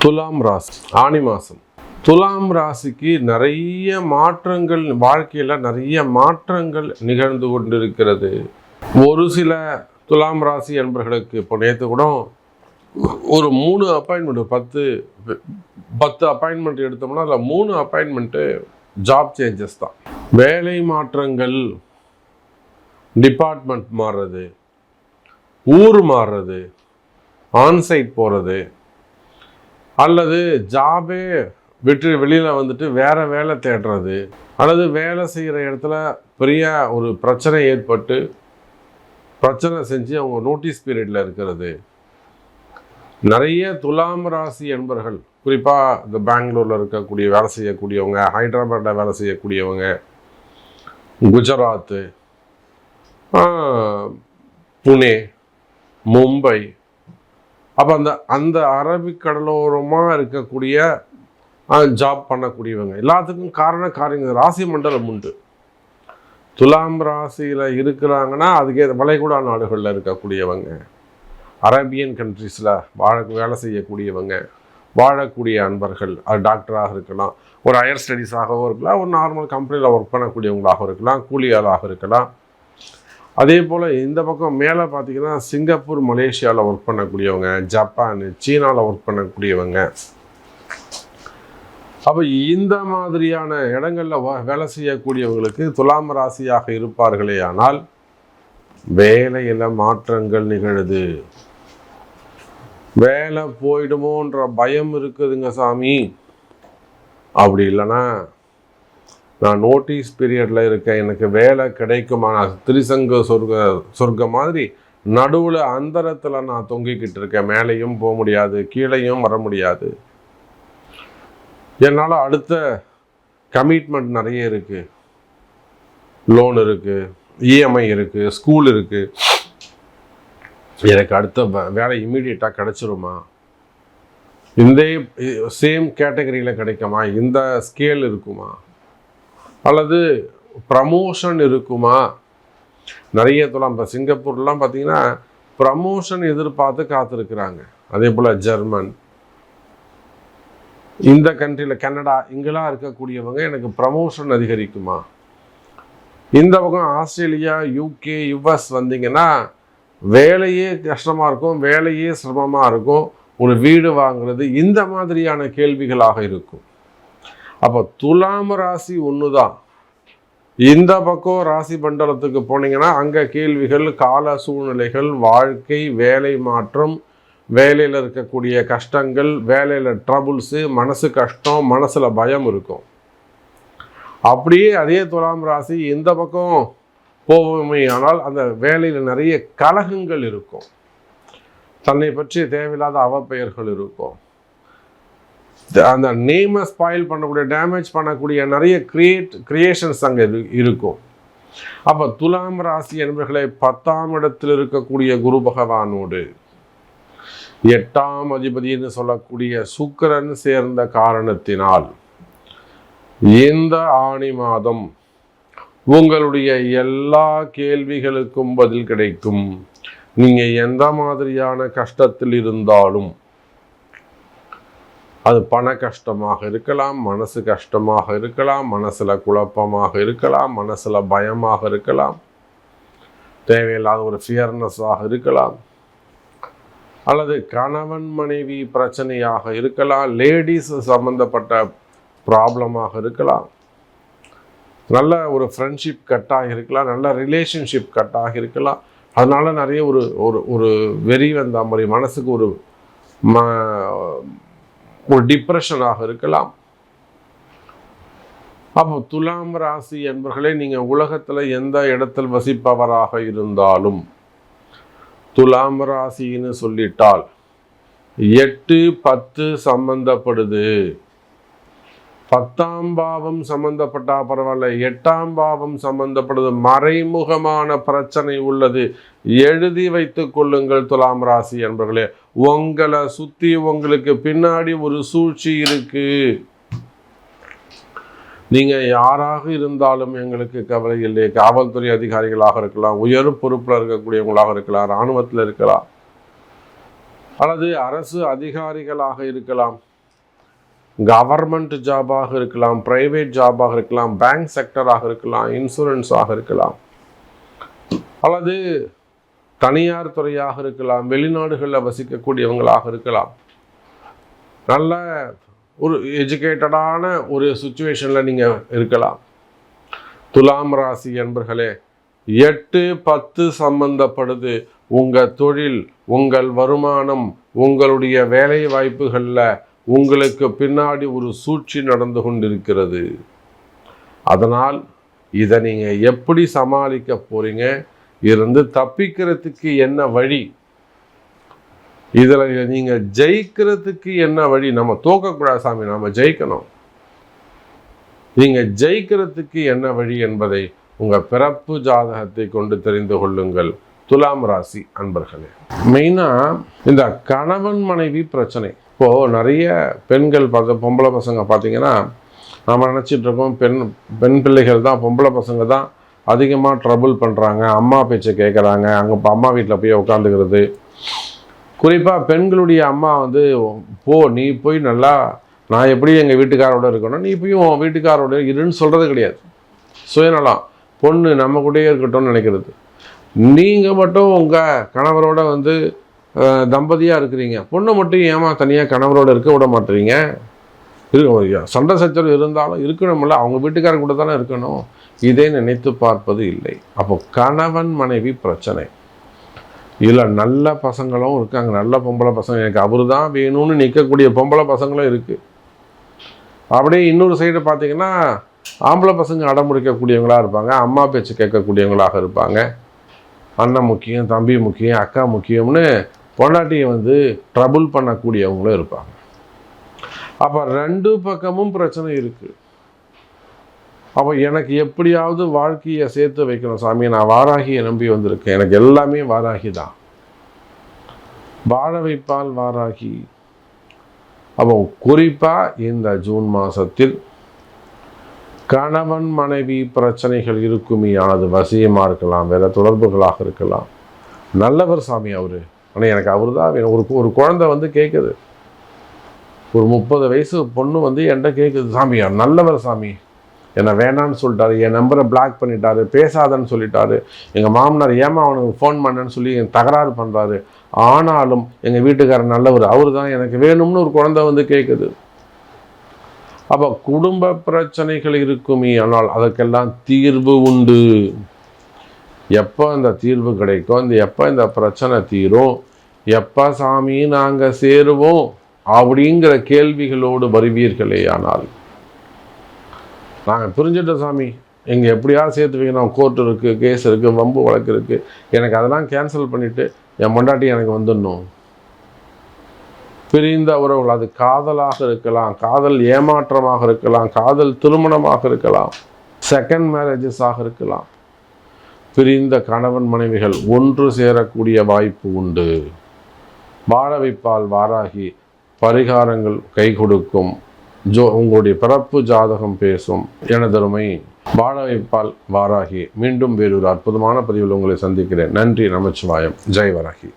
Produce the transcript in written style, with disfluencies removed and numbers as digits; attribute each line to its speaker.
Speaker 1: துலாம் ராசி ஆனி மாதம். துலாம் ராசிக்கு நிறைய மாற்றங்கள், வாழ்க்கையில் நிறைய மாற்றங்கள் நிகழ்ந்து கொண்டிருக்கிறது. ஒரு சில துலாம் ராசி என்பர்களுக்கு இப்போ நேற்று கூட ஒரு 3 அப்பாயின்மெண்ட், 10 அப்பாயின்மெண்ட் எடுத்தோம்னா அதில் 3 அப்பாயின்மெண்ட்டு ஜாப் சேஞ்சஸ் தான். வேலை மாற்றங்கள், டிபார்ட்மெண்ட் மாறுறது, ஊர் மாறுறது, ஆன்சைட் போகிறது, அல்லது ஜாபே விட்டு வெளியில் வந்துட்டு வேறு வேலை தேடுறது, அல்லது வேலை செய்கிற இடத்துல பெரிய ஒரு பிரச்சனை ஏற்பட்டு பிரச்சனை செஞ்சு அவங்க நோட்டீஸ் பீரியடில் இருக்கிறது. நிறைய துலாம் ராசி என்பர்கள், குறிப்பாக இந்த பெங்களூரில் இருக்கக்கூடிய வேலை செய்யக்கூடியவங்க, ஹைதராபாத்தில் வேலை செய்யக்கூடியவங்க, குஜராத்து, புனே, மும்பை, அப்போ அந்த அரபிக்கடலோரமாக இருக்கக்கூடிய ஜாப் பண்ணக்கூடியவங்க எல்லாத்துக்கும் காரியங்கள் ராசி மண்டலம் உண்டு. துலாம் ராசியில் இருக்கிறாங்கன்னா அதுக்கே வளைகுடா நாடுகளில் இருக்கக்கூடியவங்க, அரேபியன் கண்ட்ரீஸில் வேலை செய்யக்கூடியவங்க, வாழக்கூடிய அன்பர்கள், அது டாக்டராக இருக்கலாம், ஒரு ஹையர் ஸ்டடீஸாகவும் இருக்கலாம், ஒரு நார்மல் கம்பெனியில் ஒர்க் பண்ணக்கூடியவங்களாக இருக்கலாம், கூலியாளாக இருக்கலாம். அதே போல் இந்த பக்கம் மேலே பார்த்தீங்கன்னா சிங்கப்பூர், மலேசியாவில் ஒர்க் பண்ணக்கூடியவங்க, ஜப்பான், சீனாவில் ஒர்க் பண்ணக்கூடியவங்க. அப்போ இந்த மாதிரியான இடங்களில் வேலை செய்யக்கூடியவங்களுக்கு துலாம் ராசியாக இருப்பார்களே ஆனால் வேலையில் மாற்றங்கள் நிகழுது. வேலை போயிடுமோன்ற பயம் இருக்குதுங்க சாமி. அப்படி இல்லைன்னா நான் நோட்டீஸ் பீரியடில் இருக்கேன், எனக்கு வேலை கிடைக்குமா, நான் திரிசங்க சொர்க்கம் மாதிரி நடுவில் அந்தரத்தில் நான் தொங்கிக்கிட்டு இருக்கேன். மேலேயும் போக முடியாது, கீழேயும் வர முடியாது. என்னால் அடுத்த கமிட்மெண்ட் நிறைய இருக்குது. லோன் இருக்குது, இஎம்ஐ இருக்குது, ஸ்கூல் இருக்குது. எனக்கு அடுத்த வேலை இம்மீடியட்டாக கிடைச்சிருமா, இந்த சேம் கேட்டகரியில் கிடைக்குமா, இந்த ஸ்கேல் இருக்குமா, அல்லது ப்ரமோஷன் இருக்குமா. நிறைய துலாம் இப்போ சிங்கப்பூர்லாம் பார்த்தீங்கன்னா ப்ரமோஷன் எதிர்பார்த்து காத்திருக்கிறாங்க. அதே போல் ஜெர்மன், இந்த கண்ட்ரியில் கனடா, இங்கெல்லாம் இருக்கக்கூடியவங்க எனக்கு ப்ரமோஷன் அதிகரிக்குமா. இந்த பக்கம் ஆஸ்திரேலியா, யூகே, யுஎஸ் வந்தீங்கன்னா வேலையே கஷ்டமாக இருக்கும், வேலையே சிரமமாக இருக்கும், ஒரு வீடு வாங்குறது, இந்த மாதிரியான கேள்விகளாக இருக்கும். அப்போ துலாம் ராசி ஒன்று தான். இந்த பக்கம் ராசி மண்டலத்துக்கு போனீங்கன்னா அங்கே கேள்விகள், கால சூழ்நிலைகள், வாழ்க்கை, வேலை மாற்றம், வேலையில் இருக்கக்கூடிய கஷ்டங்கள், வேலையில் ட்ரபுள்ஸு, மனசு கஷ்டம், மனசில் பயம் இருக்கும். அப்படியே அதே துலாம் ராசி இந்த பக்கம் போவோமே ஆனால் அந்த வேலையில் நிறைய கலகங்கள் இருக்கும், தன்னை பற்றி தேவையில்லாத அவப்பெயர்கள் இருக்கும், அந்த நேமை ஸ்பாயில் பண்ணக்கூடிய, டேமேஜ் பண்ணக்கூடிய நிறைய கிரியேஷன்ஸ் அங்கே இருக்கும். அப்போ துலாம் ராசி என்பவர்களை 10ஆம் இடத்தில் இருக்கக்கூடிய குரு பகவானோடு 8ஆம் அதிபதினு சொல்லக்கூடிய சுக்கிரன் சேர்ந்த காரணத்தினால் இந்த ஆனி மாதம் உங்களுடைய எல்லா கேள்விகளுக்கும் பதில் கிடைக்கும். நீங்கள் எந்த மாதிரியான கஷ்டத்தில் இருந்தாலும், அது பண கஷ்டமாக இருக்கலாம், மனசு கஷ்டமாக இருக்கலாம், மனசில் குழப்பமாக இருக்கலாம், மனசில் பயமாக இருக்கலாம், தேவையில்லாத ஒரு ஃபியர்னஸாக இருக்கலாம், அல்லது கணவன் மனைவி பிரச்சனையாக இருக்கலாம், லேடிஸ் சம்மந்தப்பட்ட ப்ராப்ளமாக இருக்கலாம், நல்ல ஒரு ஃப்ரெண்ட்ஷிப் கட்டாக இருக்கலாம், நல்ல ரிலேஷன்ஷிப் கட்டாக இருக்கலாம். அதனால நிறைய ஒரு வெறி வந்த மாதிரி மனசுக்கு ஒரு டிப்ரெஷனாக இருக்கலாம். அப்போ துலாம் ராசி என்பவர்களே, நீங்கள் உலகத்தில் எந்த இடத்தில் வசிப்பவராக இருந்தாலும் துலாம் ராசின்னு சொல்லிட்டால் 8, 10 சம்பந்தப்படுது. 10ஆம் பாவம் சம்பந்தப்பட்டா பரவாயில்ல, 8ஆம் பாவம் சம்பந்தப்படுது, மறைமுகமான பிரச்சனை உள்ளது. எழுதி வைத்துக் கொள்ளுங்கள் துலாம் ராசி என்பவர்களே. உங்களை சுத்தி உங்களுக்கு பின்னாடி ஒரு சூழ்ச்சி இருக்கு. நீங்க யாராக இருந்தாலும் எங்களுக்கு கவலை இல்லை. காவல்துறை அதிகாரிகளாக இருக்கலாம், உயர் பொறுப்புல இருக்கக்கூடியவங்களாக இருக்கலாம், இராணுவத்தில் இருக்கலாம், அல்லது அரசு அதிகாரிகளாக இருக்கலாம், கவர்மெண்ட் ஜாபாக இருக்கலாம், பிரைவேட் ஜாபாக இருக்கலாம், பேங்க் செக்டராக இருக்கலாம், இன்சூரன்ஸாக இருக்கலாம், அல்லது தனியார் துறையாக இருக்கலாம், வெளிநாடுகளில் வசிக்கக்கூடியவங்களாக இருக்கலாம். நல்ல ஒரு எஜுகேட்டடான ஒரு சுச்சுவேஷனில் நீங்கள் இருக்கலாம். துலாம் ராசி என்பர்களே, 8-10 சம்பந்தப்படுது. உங்கள் தொழில், உங்கள் வருமானம், உங்களுடைய வேலை வாய்ப்புகளில் உங்களுக்கு பின்னாடி ஒரு சூழ்ச்சி நடந்து கொண்டிருக்கிறது. அதனால் இதை நீங்கள் எப்படி சமாளிக்க போகிறீங்க, இருந்து தப்பிக்கிறதுக்கு என்ன வழி, இதில் நீங்கள் ஜெயிக்கிறதுக்கு என்ன வழி? நம்ம தோக்கக்கூடாது சாமி, நம்ம ஜெயிக்கணும். நீங்கள் ஜெயிக்கிறதுக்கு என்ன வழி என்பதை உங்கள் பிறப்பு ஜாதகத்தை கொண்டு தெரிந்து கொள்ளுங்கள் துலாம் ராசி அன்பர்களே. மெயினாக இந்த கணவன் மனைவி பிரச்சனை. இப்போது நிறைய பெண்கள் பொம்பளை பசங்க பார்த்தீங்கன்னா, நம்ம நினச்சிட்டு இருக்கோம் பெண் பிள்ளைகள் தான், பொம்பளை பசங்க தான் அதிகமாக ட்ரபுள் பண்ணுறாங்க, அம்மா பேச்சை கேட்குறாங்க, அங்கே அம்மா வீட்டில் போய் உட்காந்துக்கிறது. குறிப்பாக பெண்களுடைய அம்மா வந்து, நீ போய் நல்லா, நான் எப்படி எங்கள் வீட்டுக்காரோட இருக்கணும், நீ போய் உன் வீட்டுக்காரோட இருன்னு சொல்கிறது கிடையாது. சுயநலம், பொண்ணு நம்ம கூடயே இருக்கட்டும்னு நினைக்கிறது. நீங்கள் மட்டும் உங்கள் கணவரோட வந்து தம்பதியாக இருக்கிறீங்க, பொண்ணு மட்டும் ஏமா தனியாக கணவரோடு இருக்க விட மாட்டீங்க? சண்டை சச்சரவு இருந்தாலும் இருக்கணும்ல, அவங்க வீட்டுக்காரங்க கூட தானே இருக்கணும். இதை நினைத்து பார்ப்பது இல்லை. அப்போ கணவன் மனைவி பிரச்சனை. இதில் நல்ல பசங்களும் இருக்காங்க, நல்ல பொம்பளை பசங்க, எனக்கு அவரு தான் வேணும்னு நிற்கக்கூடிய பொம்பளை பசங்களும் இருக்குது. அப்படியே இன்னொரு சைடு பார்த்தீங்கன்னா ஆம்பளை பசங்க அடம்பிடிக்கக்கூடியவங்களாக இருப்பாங்க, அம்மா பேச்சு கேட்கக்கூடியவங்களாக இருப்பாங்க. அண்ணன் முக்கியம், தம்பி முக்கியம், அக்கா முக்கியம்னு பொண்டாட்டியை வந்து ட்ரபுள் பண்ணக்கூடியவங்களும் இருப்பாங்க. அப்போ 2 பக்கமும் பிரச்சனை இருக்குது. அப்போ எனக்கு எப்படியாவது வாழ்க்கையை சேர்த்து வைக்கணும் சாமி, நான் வாராகியை நம்பி வந்திருக்கேன், எனக்கு எல்லாமே வாராகி தான், வாழ வைப்பால் வாராகி. அப்போ குறிப்பாக இந்த ஜூன் மாதத்தில் கணவன் மனைவி பிரச்சனைகள் இருக்குமே, அது வசியமாக இருக்கலாம், வேறு தொடர்புகளாக இருக்கலாம். நல்லவர் சாமி அவர், ஆனால் எனக்கு அவர் தான் வேணும். ஒரு குழந்தை வந்து கேட்குது, ஒரு 30 வயசு பொண்ணு வந்து என்கிட்ட கேட்குது, சாமி நல்லவர் சாமி, என்னை வேணான்னு சொல்லிட்டாரு, என் நம்பரை பிளாக் பண்ணிட்டாரு, பேசாதன்னு சொல்லிட்டாரு, எங்கள் மாமனார் ஏமா அவனுக்கு ஃபோன் பண்ணேன்னு சொல்லி என் தகராறு பண்ணுறாரு, ஆனாலும் எங்கள் வீட்டுக்காரர் நல்லவர், அவர் தான் எனக்கு வேணும்னு ஒரு குழந்தை வந்து கேட்குது. அப்போ குடும்ப பிரச்சனைகள் இருக்குமே, ஆனால் அதற்கெல்லாம் தீர்வு உண்டு. எப்போ இந்த தீர்வு கிடைக்கும், எப்போ இந்த பிரச்சனை தீரும், எப்போ சாமி நாங்கள் சேருவோம் அப்படிங்கிற கேள்விகளோடு வருவீர்களே, ஆனால் நாங்கள் புரிஞ்சுட்டோம் சாமி, எங்கள் எப்படியாவது சேர்த்து வைக்கணும், கோர்ட் இருக்குது, கேஸ் இருக்குது, வம்பு வழக்கு இருக்குது, எனக்கு அதெல்லாம் கேன்சல் பண்ணிவிட்டு என் பொண்டாட்டி எனக்கு வந்துடணும். பிரிந்த உறவுகள், அது காதலாக இருக்கலாம், காதல் ஏமாற்றமாக இருக்கலாம், காதல் திருமணமாக இருக்கலாம், செகண்ட் மேரேஜஸாக இருக்கலாம். பிரிந்த கணவன் மனைவிகள் ஒன்று சேரக்கூடிய வாய்ப்பு உண்டு. வாழ வைப்பால் வாராகி, பரிகாரங்கள் கை கொடுக்கும். உங்களுடைய பிறப்பு ஜாதகம் பேசும். எனதருமை வாழ வைப்பால் வாராகி. மீண்டும் வேறொரு அற்புதமான பதிவில் உங்களை சந்திக்கிறேன். நன்றி, நமச்சிவாயம். ஜெய் வராகி.